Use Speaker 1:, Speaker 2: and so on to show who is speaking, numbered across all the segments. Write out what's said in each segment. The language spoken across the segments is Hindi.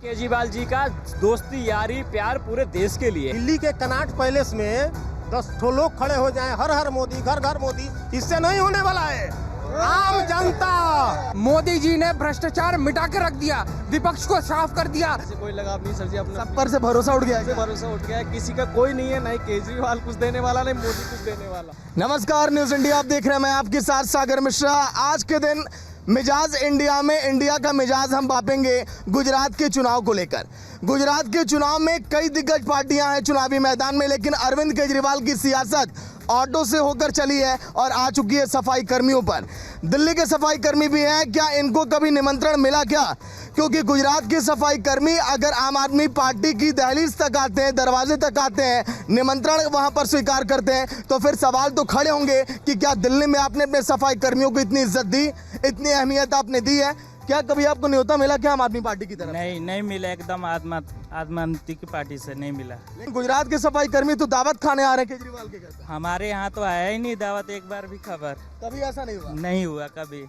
Speaker 1: केजरीवाल जी का दोस्ती यारी प्यार पूरे देश के लिए।
Speaker 2: दिल्ली के कनॉट पैलेस में 10 ठो लोग खड़े हो जाएं, हर हर मोदी, घर घर मोदी, इससे नहीं होने वाला है। आम जनता,
Speaker 3: मोदी जी ने भ्रष्टाचार मिटा के रख दिया, विपक्ष को साफ कर दिया।
Speaker 4: ऐसे कोई लगाव नहीं सर जी, अपने
Speaker 2: सब पर से भरोसा उठ गया है।
Speaker 4: भरोसा उठ गया है, किसी का कोई नहीं है, ना ही केजरीवाल कुछ देने वाला, नहीं मोदी कुछ देने वाला।
Speaker 2: नमस्कार, न्यूज इंडिया आप देख रहे हैं, मैं आपके साथ सागर मिश्रा। आज के दिन मिजाज इंडिया में, इंडिया का मिजाज हम मापेंगे गुजरात के चुनाव को लेकर। गुजरात के चुनाव में कई दिग्गज पार्टियां हैं चुनावी मैदान में, लेकिन अरविंद केजरीवाल की सियासत ऑटो से होकर चली है और आ चुकी है सफाई कर्मियों पर। दिल्ली के सफाई कर्मी भी हैं, क्या इनको कभी निमंत्रण मिला क्या? क्योंकि गुजरात के सफाई कर्मी अगर आम आदमी पार्टी की दहलीज तक आते हैं, दरवाजे तक आते हैं, निमंत्रण वहां पर स्वीकार करते हैं, तो फिर सवाल तो खड़े होंगे कि क्या दिल्ली में आपने अपने सफाई कर्मियों को इतनी इज्जत दी, इतनी अहमियत आपने दी है? क्या कभी आपको न्योता मिला क्या आम आदमी पार्टी की तरफ?
Speaker 5: नहीं मिला, एकदम आत्मा आदमी की पार्टी से नहीं मिला।
Speaker 2: लेकिन गुजरात के सफाई कर्मी तो दावत खाने आ रहे हैं केजरीवाल के घर पे।
Speaker 5: हमारे यहाँ तो आया ही नहीं दावत, एक बार भी खबर
Speaker 2: कभी ऐसा नहीं हुआ?
Speaker 5: नहीं हुआ कभी।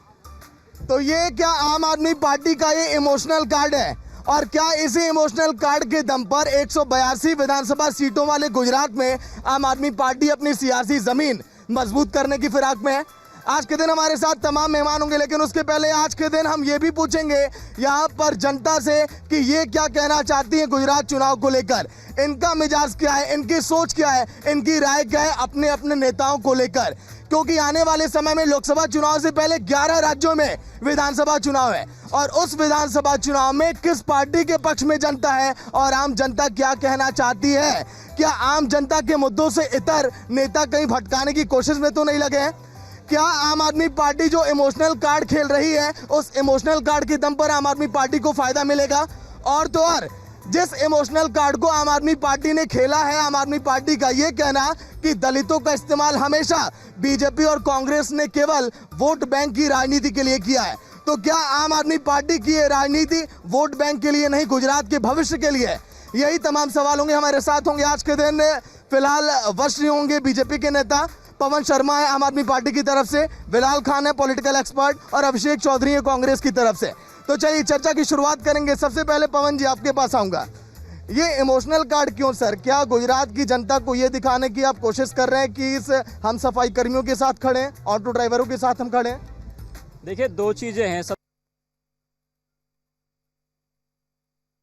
Speaker 2: तो ये क्या आम आदमी पार्टी का ये इमोशनल कार्ड है? और क्या इसी इमोशनल कार्ड के दम पर 182 विधानसभा सीटों वाले गुजरात में आम आदमी पार्टी अपनी सियासी जमीन मजबूत करने की फिराक में है? आज के दिन हमारे साथ तमाम मेहमान होंगे, लेकिन उसके पहले आज के दिन हम ये भी पूछेंगे यहाँ पर जनता से कि ये क्या कहना चाहती है गुजरात चुनाव को लेकर, इनका मिजाज क्या है, इनकी सोच क्या है, इनकी राय क्या है अपने अपने नेताओं को लेकर। क्योंकि आने वाले समय में लोकसभा चुनाव से पहले 11 राज्यों में विधानसभा चुनाव है, और उस विधानसभा चुनाव में किस पार्टी के पक्ष में जनता है और आम जनता क्या कहना चाहती है? क्या आम जनता के मुद्दों से इतर नेता कहीं भटकाने की कोशिश में तो नहीं लगे हैं? क्या आम आदमी पार्टी जो इमोशनल कार्ड खेल रही है, उस इमोशनल कार्ड के दम पर आम आदमी पार्टी को फायदा मिलेगा? और तो और जिस इमोशनल कार्ड को आम आदमी पार्टी ने खेला है, आम आदमी पार्टी का ये कहना कि दलितों का इस्तेमाल हमेशा बीजेपी और कांग्रेस ने केवल वोट बैंक की राजनीति के लिए किया है, तो क्या आम आदमी पार्टी की ये राजनीति वोट बैंक के लिए नहीं, गुजरात के भविष्य के लिए है? यही तमाम सवाल होंगे। हमारे साथ होंगे आज के दिन फिलहाल वर्षीय होंगे बीजेपी के नेता पवन शर्मा है आम आदमी पार्टी की तरफ से, बिलाल खान है पॉलिटिकल एक्सपर्ट, और अभिषेक चौधरी है कांग्रेस की तरफ से। तो चलिए चर्चा की शुरुआत करेंगे। सबसे पहले पवन जी आपके पास आऊंगा, ये इमोशनल कार्ड क्यों सर? क्या गुजरात की जनता को ये दिखाने की आप कोशिश कर रहे हैं कि इस हम सफाई कर्मियों के साथ खड़े हैं, ऑटो ड्राइवरों के साथ हम खड़े हैं?
Speaker 1: देखिए, दो चीजें हैं।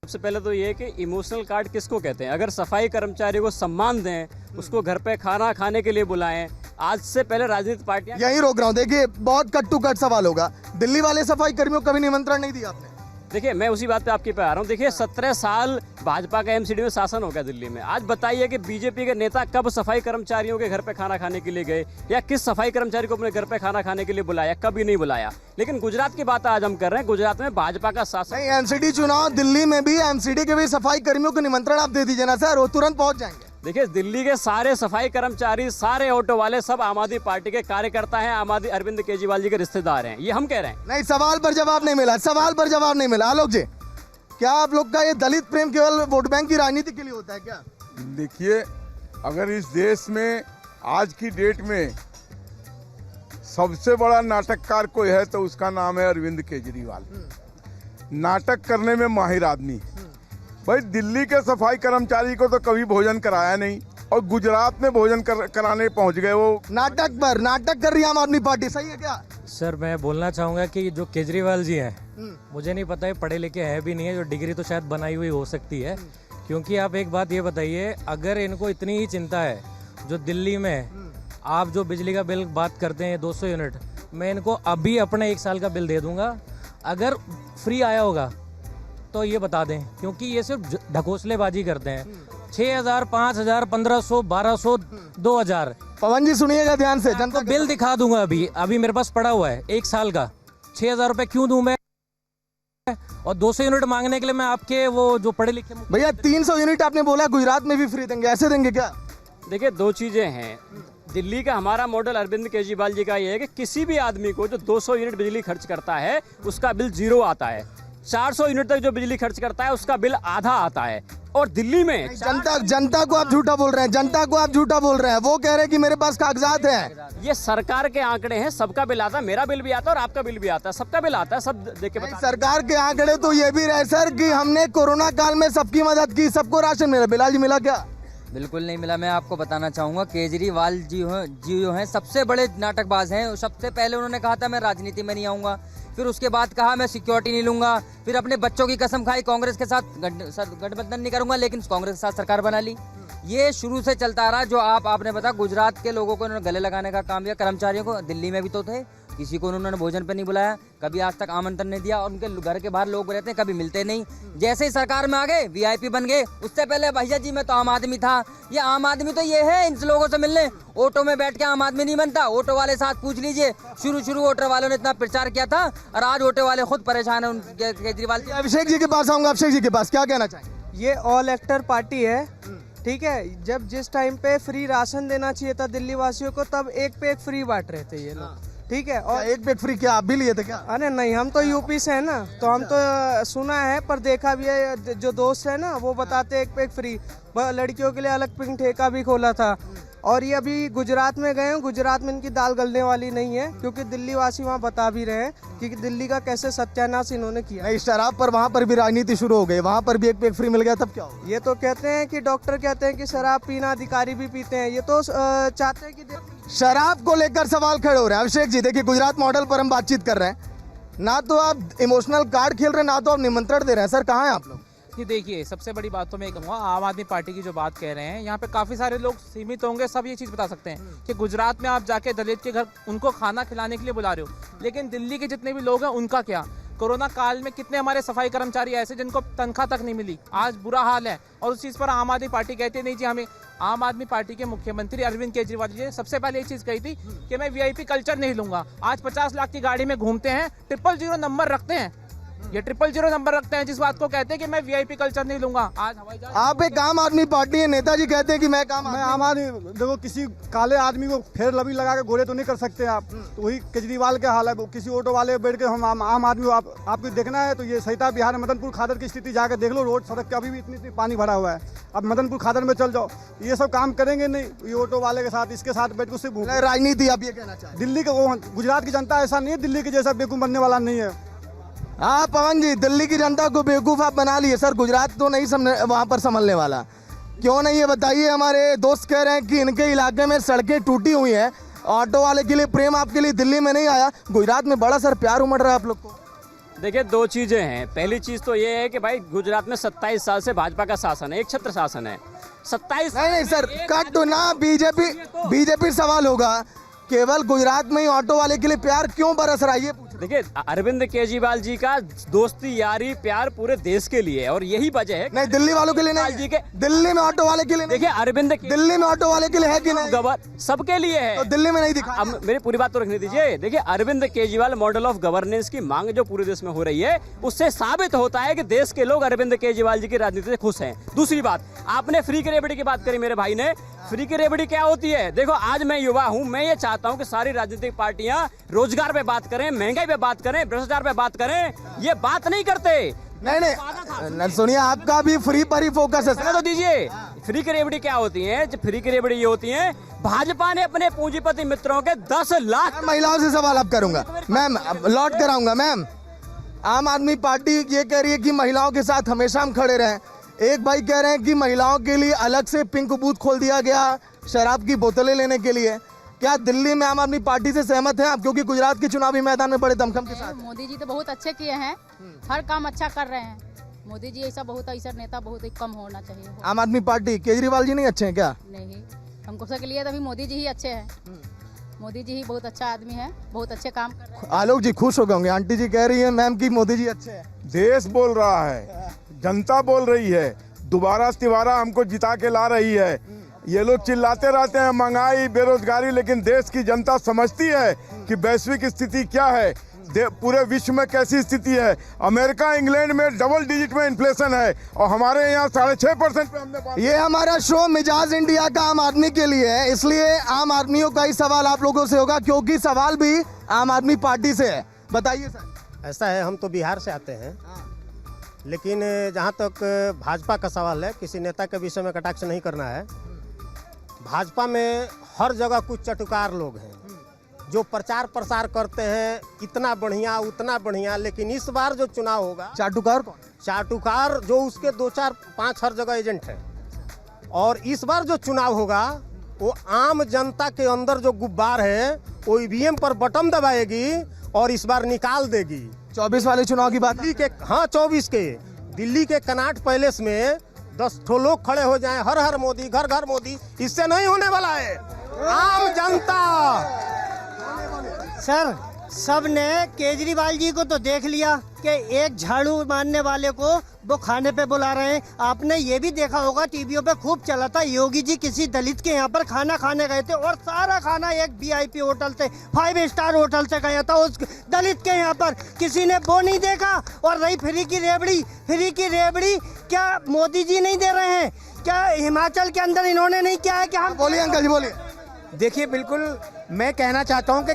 Speaker 1: सबसे पहले तो ये कि इमोशनल कार्ड किसको कहते हैं? अगर सफाई कर्मचारी को सम्मान दें, उसको घर पे खाना खाने के लिए बुलाएं, आज से पहले राजनीतिक पार्टियां।
Speaker 2: यही रोक रहा हूँ। देखिए, बहुत कट टू कट सवाल होगा, दिल्ली वाले सफाई कर्मियों को कभी निमंत्रण नहीं दिया आपने?
Speaker 1: देखिए, मैं उसी बात पे आपके पे आ रहा हूँ। देखिए, 17 साल भाजपा का एमसीडी में शासन हो गया दिल्ली में। आज बताइए कि बीजेपी के नेता कब सफाई कर्मचारियों के घर पे खाना खाने के लिए गए, या किस सफाई कर्मचारी को अपने घर पे खाना खाने के लिए बुलाया? कभी नहीं बुलाया। लेकिन गुजरात की बात आज हम कर रहे हैं। गुजरात में भाजपा का शासन।
Speaker 2: नहीं, एमसीडी चुनाव दिल्ली में भी, एमसीडी के भी सफाई कर्मियों को निमंत्रण आप दे दीजिए ना सर, वो तुरंत पहुंच जाएंगे।
Speaker 1: देखिए, दिल्ली के सारे सफाई कर्मचारी, सारे ऑटो वाले सब आम आदमी पार्टी के कार्यकर्ता हैं, आम आदमी अरविंद केजरीवाल जी के रिश्तेदार हैं, ये हम कह रहे हैं।
Speaker 2: नहीं, सवाल पर जवाब नहीं मिला, सवाल पर जवाब नहीं मिला। आलोक जी, क्या आप लोग का ये दलित प्रेम केवल वोट बैंक की राजनीति के लिए होता है क्या?
Speaker 6: देखिए, अगर इस देश में आज की डेट में सबसे बड़ा नाटककार कोई है तो उसका नाम है अरविंद केजरीवाल। नाटक करने में माहिर आदमी। भाई, दिल्ली के सफाई कर्मचारी को तो कभी भोजन कराया नहीं, और गुजरात में भोजन कराने पहुंच गए। वो
Speaker 2: नाटक पर नाटक कर रही है आम आदमी पार्टी, सही है क्या?
Speaker 7: सर, मैं बोलना चाहूँगा कि जो केजरीवाल जी हैं, मुझे नहीं पता है पढ़े लिखे हैं भी नहीं है, जो डिग्री तो शायद बनाई हुई हो सकती है। क्योंकि आप एक बात ये बताइए, अगर इनको इतनी ही चिंता है, जो दिल्ली में आप जो बिजली का बिल बात करते हैं 200 यूनिट, मैं इनको अभी अपने 1 साल का बिल दे दूंगा। अगर फ्री आया होगा तो ये बता दें, क्योंकि ये सिर्फ ढकोसलेबाजी करते हैं। 6,000, 5,000, 1,500, 1,200, 2,000।
Speaker 2: पवन जी सुनिएगा ध्यान से, जनता
Speaker 7: तो बिल दिखा दूंगा अभी मेरे पास पड़ा हुआ है 1 साल का। 6,000 रुपए क्यों दूं मैं? और 200 यूनिट मांगने के लिए मैं आपके वो जो पढ़े लिखे।
Speaker 2: भैया, 300 यूनिट आपने बोला गुजरात में भी फ्री देंगे, ऐसे देंगे क्या?
Speaker 1: देखिए, दो चीजें हैं। दिल्ली का हमारा मॉडल अरविंद केजरीवाल जी का ये है कि किसी भी आदमी को जो 200 यूनिट बिजली खर्च करता है उसका बिल 0 आता है। 400 यूनिट तक जो बिजली खर्च करता है उसका बिल आधा आता है। और दिल्ली में
Speaker 2: जनता को आप झूठा बोल रहे हैं, जनता को आप झूठा बोल रहे हैं। वो कह रहे हैं कि मेरे पास कागजात हैं।
Speaker 1: ये सरकार के आंकड़े हैं, सबका बिल आता है, मेरा बिल भी आता है और आपका बिल भी आता है, सबका बिल आता है, सब देख के बता।
Speaker 2: सरकार के आंकड़े तो ये भी रहे सर कि हमने कोरोना काल में सबकी मदद की, सबको राशन मिला। बिलाल जी मिला क्या?
Speaker 8: बिल्कुल नहीं मिला। मैं आपको बताना चाहूँगा केजरीवाल जी जो हैं सबसे बड़े नाटकबाज हैं। सबसे पहले उन्होंने कहा था मैं राजनीति में नहीं आऊँगा, फिर उसके बाद कहा मैं सिक्योरिटी नहीं लूंगा, फिर अपने बच्चों की कसम खाई कांग्रेस के साथ गठबंधन नहीं करूंगा, लेकिन कांग्रेस के साथ सरकार बना ली। ये शुरू से चलता आ रहा। जो आपने बताया गुजरात के लोगों को इन्होंने गले लगाने का काम किया, कर्मचारियों को। दिल्ली में भी तो थे, किसी को उन्होंने भोजन पे नहीं बुलाया, कभी आज तक आमंत्रण नहीं दिया, और उनके घर के बाहर लोग रहते हैं, कभी मिलते नहीं। जैसे ही सरकार में आ गए वीआईपी बन गए। उससे पहले भैया जी मैं तो आम आदमी था। ये आम आदमी तो ये है इन लोगों से मिलने। ऑटो में बैठ के आम आदमी नहीं बनता। ऑटो वाले साथ पूछ लीजिए, शुरू ऑटो वालों ने इतना प्रचार किया था और आज ऑटो वाले खुद परेशान है उनके केजरीवाल जी।
Speaker 2: अभिषेक जी के पास आऊंगा। अभिषेक जी के पास क्या कहना चाहिए?
Speaker 4: ये ऑल एक्टर पार्टी है, ठीक है। जब जिस टाइम पे फ्री राशन देना चाहिए था दिल्ली वासियों को, तब एक पे एक फ्री बांट रहे थे ये लोग, ठीक है। और
Speaker 2: एक पे एक फ्री क्या आप भी लिए थे क्या?
Speaker 4: अरे नहीं, हम तो यूपी से है ना, तो हम तो सुना है पर देखा भी है। जो दोस्त है ना वो बताते हैं एक पे एक फ्री। लड़कियों के लिए अलग पिंक ठेका भी खोला था। और ये अभी गुजरात में गए हैं, गुजरात में इनकी दाल गलने वाली नहीं है, क्योंकि दिल्ली वासी वहाँ बता भी रहे हैं कि दिल्ली का कैसे सत्यानाश इन्होंने किया।
Speaker 2: नहीं, शराब पर वहाँ पर भी राजनीति शुरू हो गई, वहाँ पर भी एक पे एक फ्री मिल गया, तब क्या हो?
Speaker 4: ये तो कहते हैं कि डॉक्टर कहते हैं कि शराब पीना अधिकारी भी पीते हैं। ये तो चाहते हैं कि
Speaker 2: शराब को लेकर सवाल खड़े हो रहे हैं। अभिषेक जी देखिए, गुजरात मॉडल पर हम बातचीत कर रहे हैं। ना तो आप इमोशनल कार्ड खेल रहे हैं, ना तो आप निमंत्रण दे रहे हैं। सर कहाँ हैं आप लोग?
Speaker 9: कि देखिए, सबसे बड़ी बात तो मैं कहूँगा, आम आदमी पार्टी की जो बात कह रहे हैं, यहाँ पे काफ़ी सारे लोग सीमित होंगे, सब ये चीज़ बता सकते हैं कि गुजरात में आप जाके दलित के घर उनको खाना खिलाने के लिए बुला रहे हो, लेकिन दिल्ली के जितने भी लोग हैं उनका क्या? कोरोना काल में कितने हमारे सफाई कर्मचारी ऐसे जिनको तनख्वाह तक नहीं मिली, आज बुरा हाल है। और उस चीज़ पर आम आदमी पार्टी कहती नहीं जी हमें। आम आदमी पार्टी के मुख्यमंत्री अरविंद केजरीवाल जी ने सबसे पहले एक चीज़ कही थी कि मैं वीआईपी कल्चर नहीं लूंगा। आज 50 लाख की गाड़ी में घूमते हैं, 000 नंबर रखते हैं, ये 000 नंबर रखते हैं, जिस बात को कहते हैं कि मैं वीआईपी कल्चर नहीं लूंगा। आज हवाई जहाज।
Speaker 2: आप एक आम आदमी पार्टी है, नेताजी कहते हैं कि मैं
Speaker 10: आम आदमी। देखो, किसी काले आदमी को फेर लबी लगा के गोरे तो नहीं कर सकते आप। तो वही केजरीवाल का हाल है। किसी ऑटो वाले बैठ के हम आम आदमी आपको देखना है तो ये सहिता बिहार में मदनपुर खादर की स्थिति जाकर देख लो। रोड सड़क के अभी भी इतनी पानी भरा हुआ है। अब मदनपुर खादर में चल जाओ, ये सब काम करेंगे नहीं। ये ऑटो वाले के साथ इसके साथ बैठ के उससे
Speaker 2: राजनीति आप ये कहना चाहते हैं?
Speaker 10: दिल्ली का गुजरात की जनता ऐसा नहीं है, दिल्ली के जैसा बेवकूफ बनने वाला नहीं है।
Speaker 2: हाँ पवन जी, दिल्ली की जनता को बेवकूफ आप बना लिए सर। गुजरात तो नहीं वहाँ पर संभलने वाला, क्यों नहीं ये बताइए। हमारे दोस्त कह रहे हैं कि इनके इलाके में सड़कें टूटी हुई हैं, ऑटो वाले के लिए प्रेम आपके लिए दिल्ली में नहीं आया, गुजरात में बड़ा सर प्यार उमड़ रहा है आप लोग को।
Speaker 1: देखिए, दो चीजें हैं। पहली चीज तो ये है कि भाई गुजरात में 27 साल से भाजपा का शासन है, एक छत्र शासन है। 27
Speaker 2: नहीं सर, कट तो ना। बीजेपी सवाल होगा, केवल गुजरात में ही ऑटो वाले के लिए प्यार क्यों बरस रहा है ये।
Speaker 1: देखिए, अरविंद केजरीवाल जी का दोस्ती यारी प्यार पूरे देश के लिए है, और यही वजह है।
Speaker 2: नहीं, दिल्ली वालों के लिए नहीं
Speaker 1: जी के
Speaker 2: दिल्ली में ऑटो वाले के लिए।
Speaker 1: देखिए, अरविंद
Speaker 2: दिल्ली में ऑटो वाले के लिए है कि नहीं?
Speaker 1: सबके लिए है,
Speaker 2: तो दिल्ली में नहीं दिखा।
Speaker 1: अब मेरी पूरी बात तो रखने दीजिए। देखिए, Arvind Kejriwal model of governance की मांग जो पूरे देश में हो रही है, उससे साबित होता है कि देश के लोग अरविंद केजरीवाल जी की राजनीति से खुश हैं। दूसरी बात, आपने फ्री की रेवड़ी की बात करी मेरे भाई ने। फ्री की रेवड़ी क्या होती है? देखो, आज मैं युवा हूं, मैं ये चाहता हूं कि सारी राजनीतिक पार्टियां रोजगार पे बात करें, महंगाई पे बात करें, भ्रष्टाचार पे बात करें। ये बात नहीं करते।
Speaker 2: नहीं, सुनिए, आपका भी फ्री पर ही फोकस है।
Speaker 1: तो दीजिए, फ्री की रेवड़ी क्या होती है? फ्री की रेवड़ी ये होती है, भाजपा ने अपने पूंजीपति मित्रों के 10 लाख।
Speaker 2: महिलाओं से सवाल अब करूंगा मैम, लौट कराऊंगा मैम। आम आदमी पार्टी ये कह रही है कि महिलाओं के साथ हमेशा हम खड़े रहें। एक भाई कह रहे हैं कि महिलाओं के लिए अलग से पिंक बूथ खोल दिया गया शराब की बोतलें लेने के लिए। क्या दिल्ली में आम आदमी पार्टी से सहमत हैं आप? क्योंकि गुजरात के चुनावी मैदान में बड़े दमखम के साथ।
Speaker 11: मोदी जी तो बहुत अच्छे किए हैं, हर काम अच्छा कर रहे हैं। मोदी जी ऐसा नेता बहुत ही कम होना चाहिए।
Speaker 2: आम आदमी पार्टी, केजरीवाल जी नहीं अच्छे हैं क्या?
Speaker 11: नहीं, हमको सबके लिए तभी मोदी जी ही अच्छे हैं। मोदी जी ही बहुत अच्छा आदमी है, बहुत अच्छे काम कर रहे हैं।
Speaker 2: आलोक जी खुश हो गए होंगे, आंटी जी कह रही है मैम की मोदी जी अच्छे हैं।
Speaker 6: देश बोल रहा है, जनता बोल रही है, दोबारा तिबारा हमको जिता के ला रही है। ये लोग चिल्लाते रहते हैं महंगाई, बेरोजगारी, लेकिन देश की जनता समझती है कि वैश्विक स्थिति क्या है, पूरे विश्व में कैसी स्थिति है। अमेरिका, इंग्लैंड में डबल डिजिट में इन्फ्लेशन है और हमारे यहाँ 6.5% पे हमने।
Speaker 2: ये हमारा शो मिजाज इंडिया का आम आदमी के लिए है, इसलिए आम आदमियों का ही सवाल आप लोगों से होगा, क्योंकि सवाल भी आम आदमी पार्टी से है। बताइए सर।
Speaker 12: ऐसा है, हम तो बिहार से आते हैं, लेकिन जहाँ तक भाजपा का सवाल है, किसी नेता के विषय में कटाक्ष नहीं करना है। भाजपा में हर जगह कुछ चटुकार लोग हैं जो प्रचार प्रसार करते हैं, इतना बढ़िया उतना बढ़िया, लेकिन इस बार जो चुनाव होगा,
Speaker 2: चाटुकार कौन?
Speaker 12: चाटुकार जो उसके 2 4 5 हर जगह एजेंट है। और इस बार जो चुनाव होगा वो आम जनता के अंदर जो गुब्बार है वो ईवीएम पर बटन दबाएगी और इस बार निकाल देगी।
Speaker 2: 24 वाले चुनाव की बात?
Speaker 12: दिल्ली के, हाँ 24 के, दिल्ली के कनॉट पैलेस में 10 ठो लोग खड़े हो जाएं, हर हर मोदी, घर घर मोदी, इससे नहीं होने वाला है। आम जनता
Speaker 13: सर, सब ने केजरीवाल जी को तो देख लिया कि एक झाड़ू मारने वाले को वो खाने पे बुला रहे हैं। आपने ये भी देखा होगा, टीवीओ पे खूब चला था, योगी जी किसी दलित के यहाँ पर खाना खाने गए थे और सारा खाना एक वीआईपी होटल से, 5 स्टार होटल से गया था उस दलित के यहाँ पर, किसी ने वो नहीं देखा। और रही फ्री की रेवड़ी, क्या मोदी जी नहीं दे रहे हैं? क्या हिमाचल के अंदर इन्होंने नहीं किया है? कि हम
Speaker 2: बोलिए अंकल जी, बोलिए।
Speaker 3: देखिए, बिल्कुल मैं कहना चाहता हूँ कि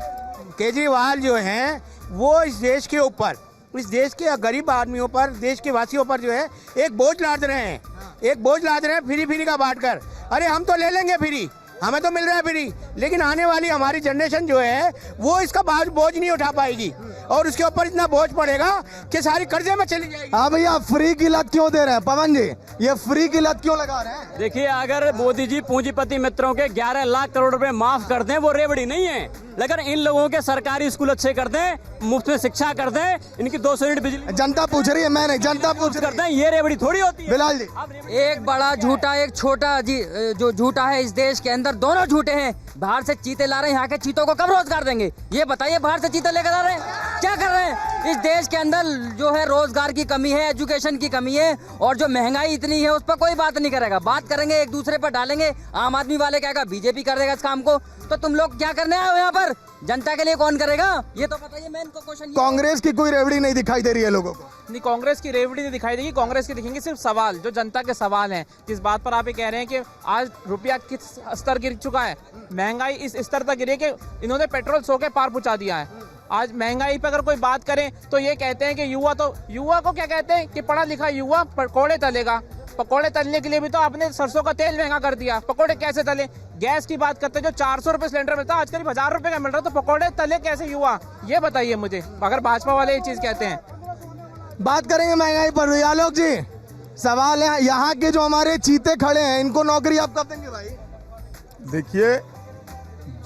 Speaker 3: केजरीवाल जो हैं वो इस देश के ऊपर, इस देश के गरीब आदमियों पर, देश के वासियों पर जो है एक बोझ लाद रहे हैं, फ्री का बांट कर। अरे हम तो ले लेंगे फ्री, हमें तो मिल रहा है फ्री, लेकिन आने वाली हमारी जनरेशन जो है वो इसका बोझ नहीं उठा पाएगी और उसके ऊपर इतना बोझ पड़ेगा कि सारी कर्जे में चली जाएगी।
Speaker 2: हाँ भैया, फ्री की लत क्यों दे रहे हैं पवन जी? ये फ्री की लत क्यों लगा रहे हैं?
Speaker 1: देखिए, अगर मोदी जी पूंजीपति मित्रों के 11 लाख करोड़ रुपए माफ कर दें वो रेवड़ी नहीं है, लेकिन इन लोगों के सरकारी स्कूल अच्छे कर दें, मुफ्त में शिक्षा कर दें, इनकी 200 यूनिट बिजली
Speaker 2: जनता पूछ रही है, मैं नहीं, जनता पूछ
Speaker 1: कर दें, ये रेवड़ी थोड़ी होती है।
Speaker 2: बिलाल जी,
Speaker 8: एक बड़ा झूठा एक छोटा जी, जो झूठा है इस देश के अंदर, दोनों झूठे हैं। बाहर से चीते ला रहे हैं, यहाँ के चीतों को कब रोजगार देंगे? ये बताइए, बाहर से चीते लेकर आ रहे हैं, क्या कर रहे हैं? इस देश के अंदर जो है रोजगार की कमी है, एजुकेशन की कमी है, और जो महंगाई इतनी है उस पर कोई बात नहीं करेगा। बात करेंगे एक दूसरे पर डालेंगे, आम आदमी वाले कहेगा बीजेपी कर देगा इस काम को, तो तुम लोग क्या करने आए हो यहाँ पर? जनता के लिए कौन करेगा ये तो बताइए। मेन क्वेश्चन
Speaker 2: कांग्रेस की कोई रेवड़ी नहीं दिखाई दे रही है लोगों को?
Speaker 9: नहीं, कांग्रेस की रेवड़ी नहीं दिखाई देगी। कांग्रेस की दिखेंगे सिर्फ सवाल, जो जनता के सवाल हैं। जिस बात पर आप ये कह रहे हैं कि आज रुपया किस स्तर गिर चुका है, महंगाई इस स्तर तक गिरी कि इन्होंने पेट्रोल 100 के पार पहुंचा दिया है। आज महंगाई पर अगर कोई बात करें तो ये कहते हैं कि युवा को क्या कहते हैं कि पढ़ा लिखा युवा पकौड़े तलेगा। पकौड़े तलने के लिए भी तो आपने सरसों का तेल महंगा कर दिया, पकौड़े कैसे तले? गैस की बात करते हैं, जो 400 रुपए सिलेंडर मिलता है आज करीब 1000 रुपए का मिल रहा है, तो पकौड़े तले कैसे युवा? ये बताइए मुझे, अगर भाजपा वाले ये चीज कहते हैं।
Speaker 2: बात करेंगे महंगाई पर। आलोक जी, सवाल है, यहाँ के जो हमारे चीते खड़े हैं इनको नौकरी आप कब देंगे भाई?
Speaker 6: देखिए,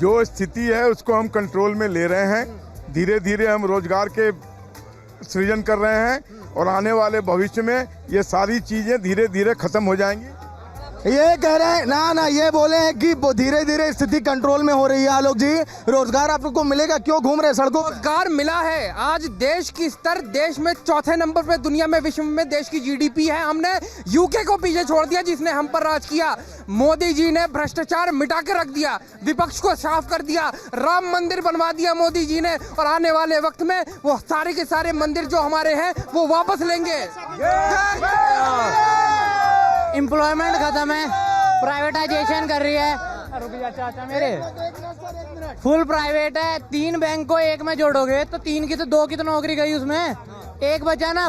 Speaker 6: जो स्थिति है उसको हम कंट्रोल में ले रहे हैं, धीरे धीरे हम रोजगार के सृजन कर रहे हैं और आने वाले भविष्य में ये सारी चीजें धीरे धीरे खत्म हो जाएंगी।
Speaker 2: ये कह रहे हैं ना, ये बोले हैं कि धीरे धीरे स्थिति कंट्रोल में हो रही है। आलोक जी, रोजगार आपको मिलेगा, क्यों घूम रहे सड़कों?
Speaker 3: रोजगार मिला है। आज देश की स्तर, देश में 4थे नंबर पे दुनिया में, विश्व में देश की जीडीपी है। हमने यूके को पीछे छोड़ दिया जिसने हम पर राज किया। मोदी जी ने भ्रष्टाचार मिटा के रख दिया, विपक्ष को साफ कर दिया, राम मंदिर बनवा दिया मोदी जी ने, और आने वाले वक्त में वो सारे के सारे मंदिर जो हमारे हैं वो वापस लेंगे।
Speaker 13: एम्प्लॉयमेंट खत्म है, प्राइवेटाइजेशन कर रही है। चाचा मेरे फुल प्राइवेट है। 3 बैंक को एक में जोड़ोगे तो 3 की तो 2 की तो नौकरी गई, उसमें 1 बचा ना।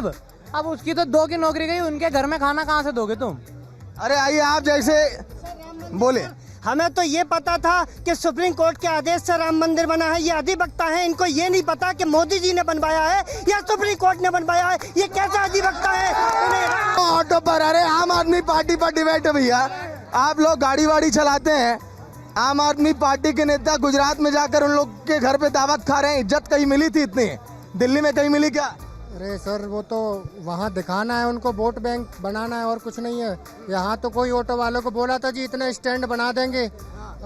Speaker 13: अब उसकी तो 2 की नौकरी गई, उनके घर में खाना कहाँ से दोगे तुम?
Speaker 2: अरे आइए, आप जैसे बोले।
Speaker 13: हमें तो ये पता था कि सुप्रीम कोर्ट के आदेश से राम मंदिर बना है। ये अधिवक्ता है, इनको ये नहीं पता कि मोदी जी ने बनवाया है या सुप्रीम कोर्ट ने बनवाया है। ये कैसा अधिवक्ता है?
Speaker 2: ऑटो पर, अरे आम आदमी पार्टी पर डिबेट है भैया। आप लोग गाड़ी वाड़ी चलाते हैं, आम आदमी पार्टी के नेता गुजरात में जाकर उन लोग के घर पे दावत खा रहे हैं। इज्जत कहीं मिली थी इतनी? दिल्ली में कहीं मिली क्या?
Speaker 12: अरे सर, वो तो वहाँ दिखाना है, उनको वोट बैंक बनाना है और कुछ नहीं है। यहाँ तो कोई ऑटो वालों को बोला था जी इतने स्टैंड बना देंगे,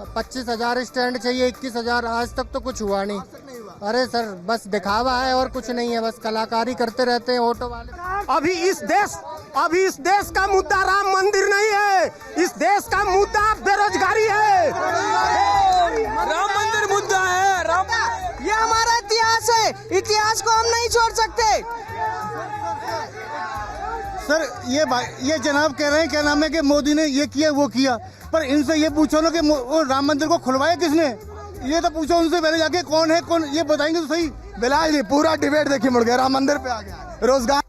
Speaker 12: 25,000 स्टैंड चाहिए, 21,000, आज तक तो कुछ हुआ नहीं। अरे सर, बस दिखावा है और कुछ नहीं है, बस कलाकारी करते रहते हैं ऑटो वाले। अभी इस देश का मुद्दा राम मंदिर नहीं है, इस देश का मुद्दा बेरोजगारी है।
Speaker 3: राम मंदिर मुद्दा है।
Speaker 13: ये हमारा इतिहास है, इतिहास को हम नहीं छोड़ सकते।
Speaker 10: सर, ये जनाब कह रहे हैं, क्या नाम है, कि मोदी ने ये किया वो किया, पर इनसे ये पूछो ना कि वो राम मंदिर को खुलवाया किसने? ये तो पूछो उनसे पहले जाके, कौन है कौन, ये बताएंगे तो सही।
Speaker 2: बिलाल जी, पूरा डिबेट देखिए मुड़ गया, राम मंदिर पे आ गया, रोजगार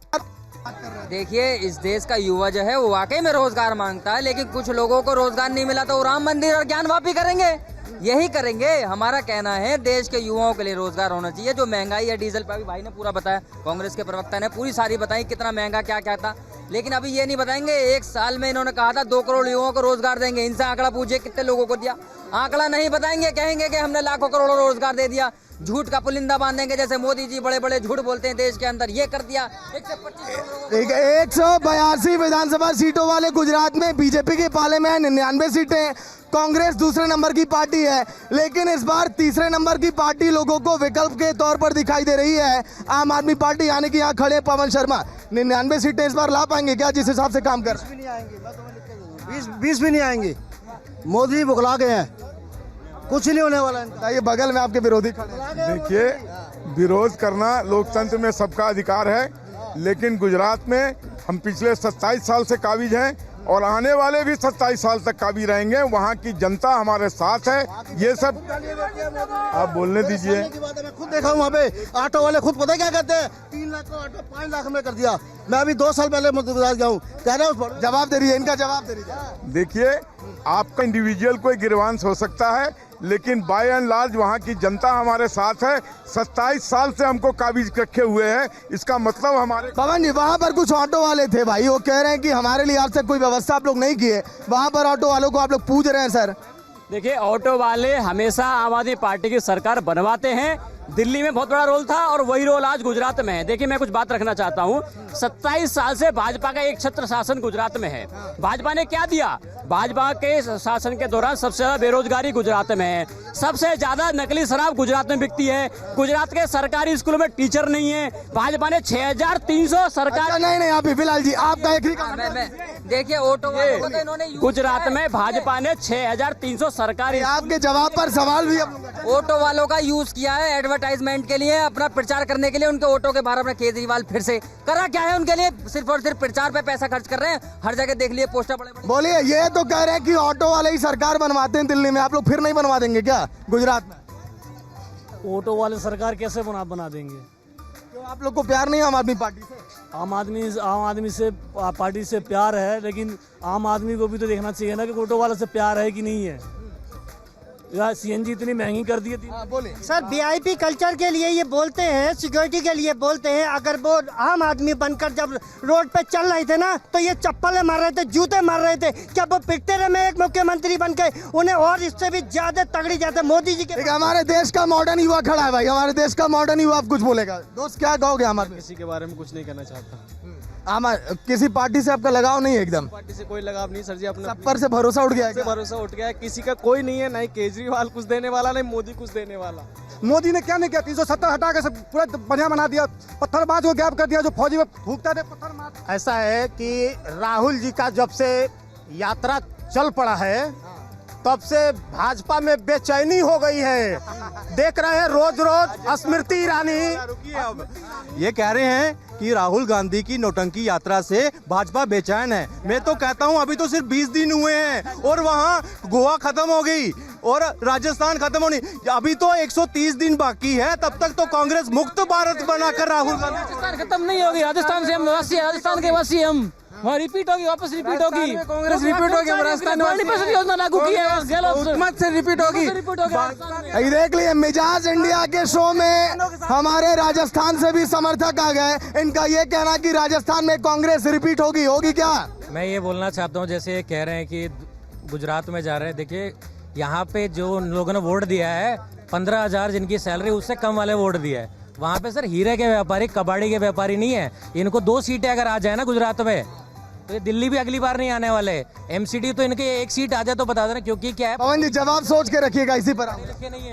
Speaker 8: देखिए इस देश का युवा जो है वो वाकई में रोजगार मांगता है, लेकिन कुछ लोगों को रोजगार नहीं मिला तो वो राम मंदिर और ज्ञान वापी करेंगे, यही करेंगे। हमारा कहना है देश के युवाओं के लिए रोजगार होना चाहिए। जो महंगाई है डीजल पर, अभी भाई ने पूरा बताया, कांग्रेस के प्रवक्ता ने पूरी सारी बताई कितना महंगा क्या क्या था, लेकिन अभी ये नहीं बताएंगे। एक साल में इन्होंने कहा था 2 करोड़ युवाओं को रोजगार देंगे, इनसे आंकड़ा पूछिए कितने लोगों को दिया, आंकड़ा नहीं बताएंगे, कहेंगे कि हमने लाखों करोड़ों रोजगार दे दिया। झूठ का पुलिंदा बांधेंगे, जैसे मोदी जी बड़े बड़े झूठ बोलते हैं देश के अंदर, ये कर दिया।
Speaker 2: 182 विधानसभा सीटों वाले गुजरात में बीजेपी के पाले में है, 99 सीटें। कांग्रेस दूसरे नंबर की पार्टी है, लेकिन इस बार तीसरे नंबर की पार्टी लोगों को विकल्प के तौर पर दिखाई दे रही है, आम आदमी पार्टी। यानी कि यहाँ खड़े पवन शर्मा 99 सीटें इस बार ला पाएंगे क्या, जिस हिसाब से काम कर?
Speaker 14: 20 भी नहीं आएंगे। मोदी बुखला गए हैं, कुछ नहीं होने वाला है।
Speaker 2: ये बगल में आपके विरोधी खड़े हैं।
Speaker 6: देखिए, विरोध करना लोकतंत्र में सबका अधिकार है, लेकिन गुजरात में हम पिछले 27 साल से काबिज हैं और आने वाले भी 27 साल तक काबिज रहेंगे। वहाँ की जनता हमारे साथ है। ये सब आप बोलने दीजिए।
Speaker 14: मैं खुद देखा हूँ वहाँ पे ऑटो वाले खुद पता क्या कहते हैं, 3 लाख का ऑटो 5 लाख में कर दिया। मैं अभी 2 साल पहले मध्य प्रदेश गया हूँ, कह रहा हूँ।
Speaker 2: जवाब दे रही है, इनका जवाब दे रही है।
Speaker 6: देखिए, आपका इंडिविजुअल कोई गिरवांश हो सकता है, लेकिन बाय एंड लार्ज वहाँ की जनता हमारे साथ है। 27 साल से हमको काबिज रखे हुए हैं, इसका मतलब हमारे।
Speaker 2: पवन जी, वहाँ पर कुछ ऑटो वाले थे भाई, वो कह रहे हैं कि हमारे लिए आज तक कोई व्यवस्था आप लोग नहीं किए। वहाँ पर ऑटो वालों को आप लोग पूछ रहे हैं सर?
Speaker 1: देखिए, ऑटो वाले हमेशा आम आदमी पार्टी की सरकार बनवाते हैं। दिल्ली में बहुत बड़ा रोल था और वही रोल आज गुजरात में है। देखिए, मैं कुछ बात रखना चाहता हूँ। 27 साल से भाजपा का एक छत्र शासन गुजरात में है। भाजपा ने क्या दिया? भाजपा के शासन के दौरान सबसे ज्यादा बेरोजगारी गुजरात में है, सबसे ज्यादा नकली शराब गुजरात में बिकती है, गुजरात के सरकारी स्कूलों में टीचर नहीं है। भाजपा ने 6300 सरकार।
Speaker 2: नहीं आप बिलाल जी, आपका एक
Speaker 8: देखिए, ऑटो वालों को तो इन्होंने
Speaker 1: गुजरात में भाजपा ने 6300 सरकारी।
Speaker 2: आपके जवाब पर सवाल भी
Speaker 8: ऑटो वालों का यूज किया है एडवर्टाइजमेंट के लिए, अपना प्रचार करने के लिए। उनके ऑटो के बारे में केजरीवाल फिर से करा क्या है उनके लिए? सिर्फ और सिर्फ प्रचार पे पैसा खर्च कर रहे हैं। हर जगह देख लिए पोस्टर बड़े।
Speaker 2: बोलिए, ये तो कह रहे हैं कि ऑटो वाले ही सरकार बनवाते हैं दिल्ली में, आप लोग फिर नहीं बनवा देंगे क्या गुजरात में?
Speaker 15: ऑटो वाले सरकार कैसे बना देंगे?
Speaker 2: क्यों, आप लोग को प्यार नहीं है आम आदमी पार्टी से?
Speaker 15: आम आदमी से पार्टी से प्यार है, लेकिन आम आदमी को भी तो देखना चाहिए ना कि ऑटो वाले से प्यार है कि नहीं है। यार सीएनजी इतनी महंगी कर दी है।
Speaker 2: बोले
Speaker 13: सर, वीआईपी कल्चर के लिए ये बोलते हैं, सिक्योरिटी के लिए बोलते हैं। अगर वो आम आदमी बनकर जब रोड पे चल रहे थे ना, तो ये चप्पलें मार रहे थे, जूते मार रहे थे। क्या वो पिटते रहे? मैं एक मुख्यमंत्री बन के उन्हें और इससे भी ज्यादा तगड़ी जाते मोदी जी के।
Speaker 2: हमारे देश का मॉडर्न युवा खड़ा है भाई, हमारे देश का मॉडर्न युवा। आप कुछ बोलेगा दोस्त, क्या कहोगे? हमारे
Speaker 15: किसी के बारे में कुछ नहीं कहना चाहता।
Speaker 2: किसी पार्टी से आपका लगाव नहीं है? एकदम
Speaker 15: पार्टी से कोई लगाव नहीं सर जी। अपना
Speaker 2: सब पर से भरोसा उठ गया है?
Speaker 15: भरोसा उठ गया है, किसी का कोई नहीं है। नहीं केजरीवाल कुछ देने वाला, नहीं मोदी कुछ देने वाला।
Speaker 10: मोदी ने क्या नहीं किया? 370 हटा के सब पूरा बढ़िया बना दिया। पत्थरबाज को गैप कर दिया, जो फौजी में फूकता थे पत्थर मार।
Speaker 14: ऐसा है कि राहुल जी का जब से यात्रा चल पड़ा है, तब से भाजपा में बेचैनी हो गई है। देख रहे हैं रोज रोज स्मृति ईरानी।
Speaker 16: ये कह रहे हैं कि राहुल गांधी की नौटंकी यात्रा से भाजपा बेचैन है। मैं तो कहता हूं अभी तो सिर्फ 20 दिन हुए हैं और वहां गोवा खत्म हो गई और राजस्थान खत्म होनी, अभी तो 130 दिन बाकी है। तब तक तो कांग्रेस मुक्त भारत बनाकर राहुल गांधी।
Speaker 15: राजस्थान खत्म नहीं होगी, राजस्थान से हम वासी, राजस्थान के वासी हम। वहाँ रिपीट होगी, वापस रिपीट होगी, कांग्रेस रिपीट होगी। राजस्थान में योजना लागू की है, से रिपीट होगी।
Speaker 2: ये देख लिए, मिजाज इंडिया के शो में हमारे राजस्थान से भी समर्थक आ गए। इनका ये कहना कि राजस्थान में कांग्रेस रिपीट होगी क्या?
Speaker 7: मैं ये बोलना चाहता हूँ, जैसे कह रहे हैं कि गुजरात में जा रहे हैं। देखिए, यहाँ पे जो लोगों ने वोट दिया है, 15,000 जिनकी सैलरी, उससे कम वाले वोट दिया है। वहाँ पे सर हीरे के व्यापारी, कबाड़ी के व्यापारी नहीं है। इनको 2 सीटें अगर आ जाए ना गुजरात में, तो ये दिल्ली भी अगली बार नहीं आने वाले। एमसीडी तो इनके 1 सीट आ जाए तो बता देना, क्योंकि क्या है।
Speaker 2: पवन जी, जवाब सोच के रखिएगा इसी पर।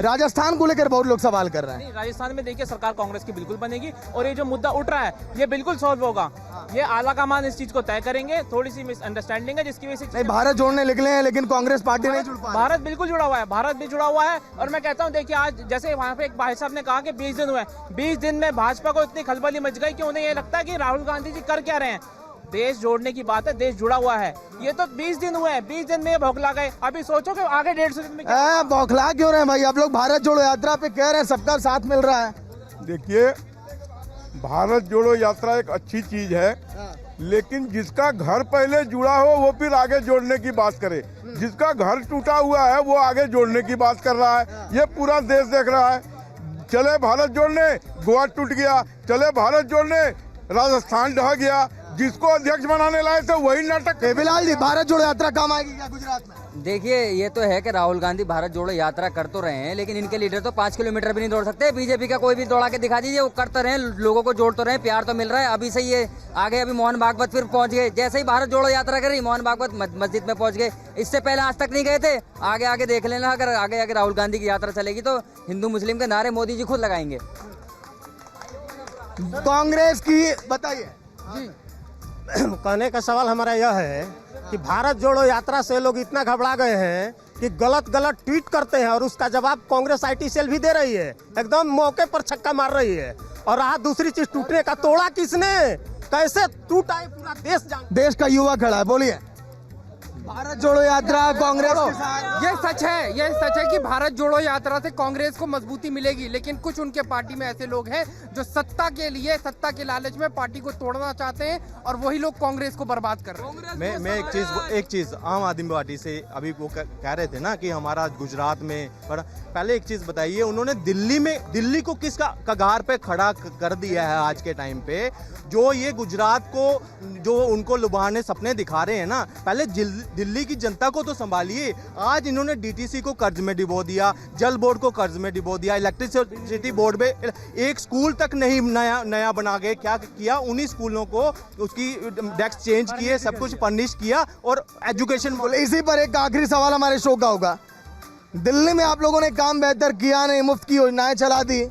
Speaker 2: राजस्थान को लेकर बहुत लोग सवाल कर रहे हैं।
Speaker 9: राजस्थान में देखिए, सरकार कांग्रेस की बिल्कुल बनेगी और ये जो मुद्दा उठ रहा है ये बिल्कुल सॉल्व होगा। ये आला कमान इस चीज को तय करेंगे। थोड़ी सी मिसअंडरस्टैंडिंग है जिसकी वजह से
Speaker 2: भारत जोड़ने निकले हैं, लेकिन कांग्रेस पार्टी नहीं जुड़ पा रही।
Speaker 9: भारत बिल्कुल जुड़ा हुआ है, भारत भी जुड़ा हुआ है। और मैं कहता हूँ, देखिए आज जैसे वहाँ पे एक भाई साहब ने कहा कि 20 दिन हुए, 20 दिन में भाजपा को इतनी खलबली मच गई कि उन्हें ये लगता है कि राहुल गांधी जी कर क्या रहे हैं। देश जोड़ने की बात है, देश जुड़ा हुआ है। ये तो 20 दिन हुए हैं, 20 दिन में बौखला गए। अभी सोचो कि आगे 150 दिन में
Speaker 2: बौखला क्यों रहे हैं भाई? आप लोग भारत जोड़ो यात्रा पे कह रहे हैं, सबका साथ मिल रहा है।
Speaker 6: देखिए, भारत जोड़ो यात्रा एक अच्छी चीज है, लेकिन जिसका घर पहले जुड़ा हो वो फिर आगे जोड़ने की बात करे, जिसका घर टूटा हुआ है वो आगे जोड़ने की बात कर रहा है। ये पूरा देश देख रहा है। चले भारत जोड़ने, गोवा टूट गया, चले भारत जोड़ने, राजस्थान ढह गया। जिसको अध्यक्ष बनाने लाए थे वही नाटक।
Speaker 2: बिलाल जी, भारत जोड़ो यात्रा काम आएगी क्या गुजरात में?
Speaker 8: देखिए, ये तो है कि राहुल गांधी भारत जोड़ो यात्रा कर तो रहे हैं, लेकिन इनके लीडर तो 5 किलोमीटर भी नहीं दौड़ सकते। बीजेपी का कोई भी दौड़ा के दिखा दीजिए, वो करते रहे, लोगों को जोड़ तो रहे, प्यार तो मिल रहा है। अभी से ये आगे अभी मोहन भागवत फिर पहुंच गए, जैसे ही भारत जोड़ो यात्रा करी मोहन भागवत मस्जिद में पहुंच गए। इससे पहले आज तक नहीं गए थे। आगे आगे देख लेना, अगर आगे आगे राहुल गांधी की यात्रा चलेगी तो हिंदू मुस्लिम के नारे मोदी जी खुद लगाएंगे।
Speaker 2: कांग्रेस की बताइए।
Speaker 14: कहने का सवाल हमारा यह है कि भारत जोड़ो यात्रा से लोग इतना घबरा गए हैं कि गलत गलत ट्वीट करते हैं और उसका जवाब कांग्रेस IT सेल भी दे रही है, एकदम मौके पर छक्का मार रही है। और रहा दूसरी चीज, टूटने का तोड़ा किसने, कैसे टूटा है पूरा
Speaker 2: देश का युवा खड़ा है, बोलिए। भारत जोड़ो यात्रा कांग्रेस के साथ।
Speaker 17: ये सच है कि भारत जोड़ो यात्रा से कांग्रेस को मजबूती मिलेगी, लेकिन कुछ उनके पार्टी में ऐसे लोग हैं जो सत्ता के लिए, सत्ता के लालच में पार्टी को तोड़ना चाहते हैं और वही लोग कांग्रेस को बर्बाद कर रहे हैं।
Speaker 16: मैं एक चीज आम आदमी पार्टी से अभी वो कह रहे थे ना कि हमारा गुजरात में, पहले एक चीज बताइए, उन्होंने दिल्ली को किस कगार पे खड़ा कर दिया है आज के टाइम पे। जो ये गुजरात को जो उनको लुभाने सपने दिखा रहे हैं ना, पहले दिल्ली की जनता को तो संभालिए। आज इन्होंने DTC को कर्ज में डुबो दिया, जल बोर्ड को कर्ज में डुबो दिया, इलेक्ट्रिसिटी बोर्ड में एक स्कूल तक नहीं नया बना के क्या किया, उन्हीं स्कूलों को उसकी डेस्क चेंज किए, सब कुछ फर्निश किया और एजुकेशन।
Speaker 2: इसी पर एक आखिरी सवाल हमारे शो का होगा। दिल्ली में आप लोगों ने काम बेहतर किया नहीं, मुफ्त की योजनाएं चला दी,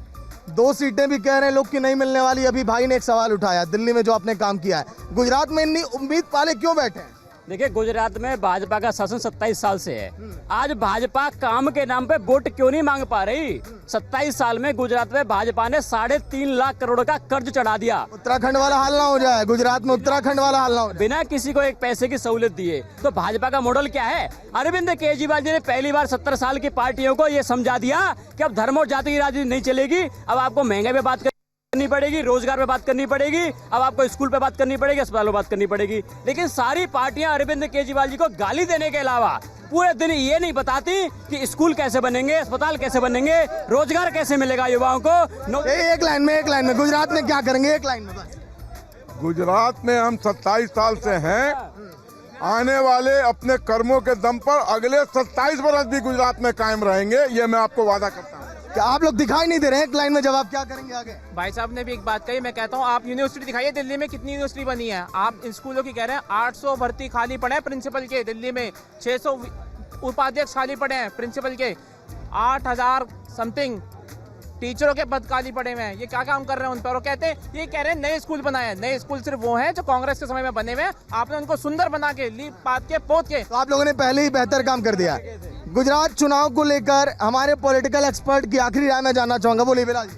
Speaker 2: 2 सीटें भी कह रहे हैं लोग कि नहीं मिलने वाली। अभी भाई ने एक सवाल उठाया, दिल्ली में जो आपने काम किया है, गुजरात में इतनी उम्मीद पाले क्यों बैठे हैं?
Speaker 1: देखिए, गुजरात में भाजपा का शासन 27 साल से है। आज भाजपा काम के नाम पे वोट क्यों नहीं मांग पा रही? 27 साल में गुजरात में भाजपा ने 3.5 लाख करोड़ का कर्ज चढ़ा दिया।
Speaker 2: उत्तराखंड वाला हाल ना हो जाए, गुजरात में उत्तराखंड वाला हाल ना हो जाए।
Speaker 1: बिना किसी को एक पैसे की सहूलियत दिए। तो भाजपा का मॉडल क्या है? अरविंद केजरीवाल जी ने पहली बार 70 साल की पार्टियों को ये समझा दिया कि अब धर्म और जाति की राजनीति नहीं चलेगी। अब आपको महंगाई पे बात करनी पड़ेगी, रोजगार पे बात करनी पड़ेगी, अब आपको स्कूल पे बात करनी पड़ेगी, अस्पतालों पे बात करनी पड़ेगी। लेकिन सारी पार्टियां अरविंद केजरीवाल जी को गाली देने के अलावा पूरे दिन ये नहीं बताती कि स्कूल कैसे बनेंगे, अस्पताल कैसे बनेंगे, रोजगार कैसे मिलेगा युवाओं को।
Speaker 2: एक लाइन में गुजरात में क्या करेंगे, एक लाइन में बस।
Speaker 6: गुजरात में हम 27 साल से हैं। आने वाले अपने कर्मों के दम पर अगले 27 बरस भी गुजरात में कायम रहेंगे, ये मैं आपको वादा करता हूँ।
Speaker 2: क्या आप लोग दिखाई नहीं दे रहे हैं? एक लाइन में जवाब क्या करेंगे आगे?
Speaker 9: भाई साहब ने भी एक बात कही, मैं कहता हूँ आप यूनिवर्सिटी दिखाइए, दिल्ली में कितनी यूनिवर्सिटी बनी है। आप इन स्कूलों की कह रहे हैं 800 भर्ती खाली पड़े हैं प्रिंसिपल के, दिल्ली में 600 उपाध्यक्ष खाली पड़े हैं प्रिंसिपल के, 8000 समथिंग टीचरों के पद खाली पड़े हुए हैं। ये क्या काम कर रहे हैं उन पर? वो कहते हैं, ये कह रहे हैं नए स्कूल बनाए हैं। नए स्कूल सिर्फ वो हैं जो कांग्रेस के समय में बने हुए हैं। आपने उनको सुंदर बना के, लीप पात के, पोत के।
Speaker 2: तो आप लोगों ने पहले ही बेहतर काम कर दिया। गुजरात चुनाव को लेकर हमारे पॉलिटिकल एक्सपर्ट की आखिरी राय मैं जानना चाहूंगा, बोलिए बिलाल जी।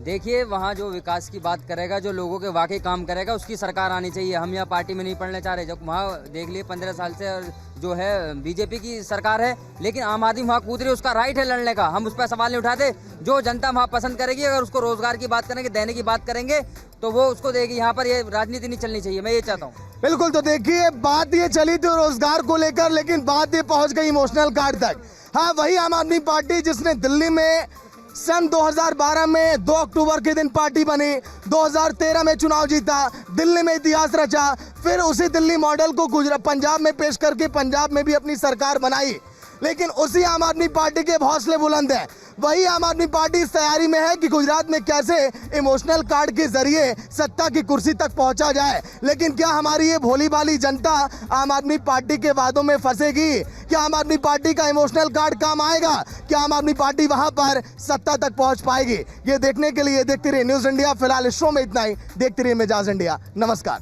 Speaker 8: देखिए, वहाँ जो विकास की बात करेगा, जो लोगों के वाकई काम करेगा, उसकी सरकार आनी चाहिए। हम यहाँ पार्टी में नहीं पढ़ने चाह रहे। जब वहाँ देख लिए 15 साल से जो है बीजेपी की सरकार है, लेकिन आम आदमी वहाँ कूद रही है, उसका राइट है लड़ने का। हम उस पर सवाल नहीं उठाते। जो जनता वहाँ पसंद करेगी, अगर उसको रोजगार की बात करेंगे, देने की बात करेंगे, तो वो उसको देगी। यहाँ पर ये राजनीति नहीं चलनी चाहिए, मैं ये चाहता हूँ।
Speaker 2: बिल्कुल। तो देखिए, बात ये चली थी रोजगार को लेकर, लेकिन बात ये पहुंच गई इमोशनल कार्ड तक। हाँ, वही आम आदमी पार्टी जिसने दिल्ली में सन 2012 में 2 अक्टूबर के दिन पार्टी बनी, 2013 में चुनाव जीता, दिल्ली में इतिहास रचा, फिर उसी दिल्ली मॉडल को पंजाब में पेश करके पंजाब में भी अपनी सरकार बनाई। लेकिन उसी आम आदमी पार्टी के हौसले बुलंद हैं। वही आम आदमी पार्टी इस तैयारी में है कि गुजरात में कैसे इमोशनल कार्ड के जरिए सत्ता की कुर्सी तक पहुंचा जाए। लेकिन क्या हमारी ये भोली भाली जनता आम आदमी पार्टी के वादों में फंसेगी? क्या आम आदमी पार्टी का इमोशनल कार्ड काम आएगा? क्या आम आदमी पार्टी वहां पर सत्ता तक पहुंच पाएगी? ये देखने के लिए देखते रहिए न्यूज इंडिया। फिलहाल इस शो में इतना ही। देखते रहिए मिजाज इंडिया। नमस्कार।